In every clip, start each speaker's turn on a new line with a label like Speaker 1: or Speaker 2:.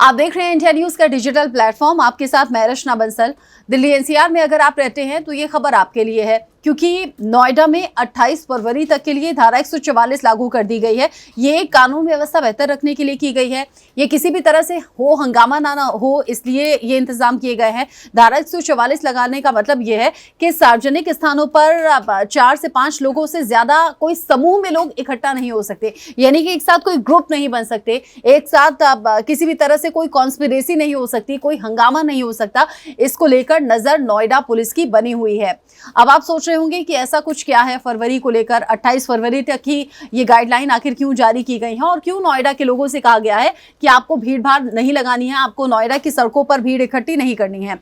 Speaker 1: आप देख रहे हैं इंडिया न्यूज का डिजिटल प्लेटफॉर्म। आपके साथ मैं रचना बंसल। दिल्ली एनसीआर में अगर आप रहते हैं तो ये खबर आपके लिए है, क्योंकि नोएडा में 28 फरवरी तक के लिए धारा 144 लागू कर दी गई है। ये कानून व्यवस्था बेहतर रखने के लिए की गई है। ये किसी भी तरह से हो हंगामा ना हो, इसलिए ये इंतजाम किए गए हैं। धारा 144 लगाने का मतलब ये है कि सार्वजनिक स्थानों पर 4 से 5 लोगों से ज्यादा कोई समूह में लोग इकट्ठा नहीं हो सकते, यानी कि एक साथ कोई ग्रुप नहीं बन सकते, एक साथ किसी भी तरह से कोई कॉन्स्पिरेसी नहीं हो सकती, कोई हंगामा नहीं हो सकता। इसको लेकर नजर नोएडा पुलिस की बनी हुई है। अब आप सोच रहे होंगे कि ऐसा कुछ क्या है फरवरी को लेकर, 28 फरवरी तक ही ये गाइडलाइन आखिर क्यों जारी की गई है और क्यों नोएडा के लोगों से कहा गया है कि आपको भीड़ भाड़ नहीं लगानी है, आपको नोएडा की सड़कों पर भीड़ इकट्ठी नहीं करनी है।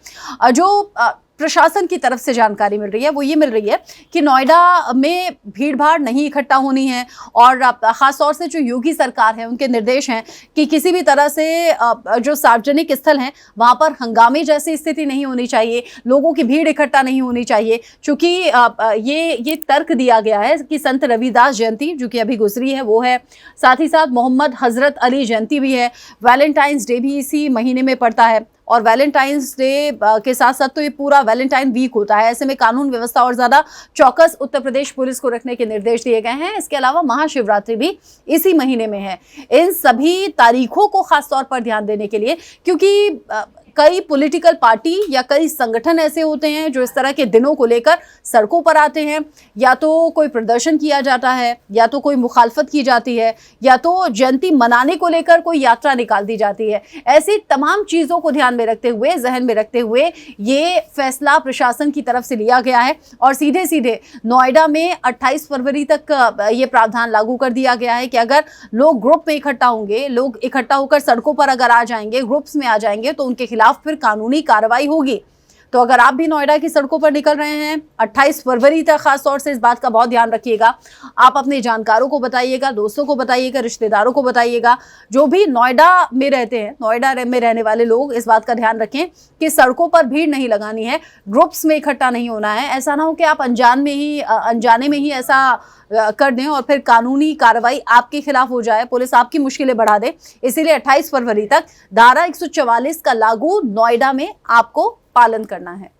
Speaker 1: जो प्रशासन की तरफ से जानकारी मिल रही है वो ये मिल रही है कि नोएडा में भीड़ भाड़ नहीं इकट्ठा होनी है, और खास तौर से जो योगी सरकार है उनके निर्देश हैं कि किसी भी तरह से जो सार्वजनिक स्थल हैं वहां पर हंगामे जैसी स्थिति नहीं होनी चाहिए, लोगों की भीड़ इकट्ठा नहीं होनी चाहिए। चूंकि ये तर्क दिया गया है कि संत रविदास जयंती जो कि अभी गुजरी है वो है, साथ ही साथ मोहम्मद हजरत अली जयंती भी है, वैलेंटाइंस डे भी इसी महीने में पड़ता है, और वैलेंटाइंस डे के साथ साथ तो ये पूरा वैलेंटाइन वीक होता है। ऐसे में कानून व्यवस्था और ज्यादा चौकस उत्तर प्रदेश पुलिस को रखने के निर्देश दिए गए हैं। इसके अलावा महाशिवरात्रि भी इसी महीने में है। इन सभी तारीखों को खास तौर पर ध्यान देने के लिए, क्योंकि कई पॉलिटिकल पार्टी या कई संगठन ऐसे होते हैं जो इस तरह के दिनों को लेकर सड़कों पर आते हैं, या तो कोई प्रदर्शन किया जाता है, या तो कोई मुखालफत की जाती है, या तो जयंती मनाने को लेकर कोई यात्रा निकाल दी जाती है। ऐसी तमाम चीजों को ध्यान में रखते हुए, जहन में रखते हुए ये फैसला प्रशासन की तरफ से लिया गया है, और सीधे सीधे नोएडा में 28 फरवरी तक ये प्रावधान लागू कर दिया गया है कि अगर लोग ग्रुप में इकट्ठा होंगे, लोग इकट्ठा होकर सड़कों पर अगर आ जाएंगे, ग्रुप्स में आ जाएंगे, तो उनके खिलाफ फिर कानूनी कार्रवाई होगी। तो अगर आप भी नोएडा की सड़कों पर निकल रहे हैं 28 फरवरी तक, खास तौर से इस बात का बहुत ध्यान रखिएगा। आप अपने जानकारों को बताइएगा, दोस्तों को बताइएगा, रिश्तेदारों को बताइएगा। जो भी नोएडा में रहते हैं, नोएडा में रहने वाले लोग इस बात का ध्यान रखें कि सड़कों पर भीड़ नहीं लगानी है, ग्रुप्स में इकट्ठा नहीं होना है। ऐसा ना हो कि आप अनजाने में ही ऐसा कर दें और फिर कानूनी कार्रवाई आपके खिलाफ हो जाए, पुलिस आपकी मुश्किलें बढ़ा दे। इसीलिए 28 फरवरी तक धारा 144 का लागू नोएडा में आपको पालन करना है।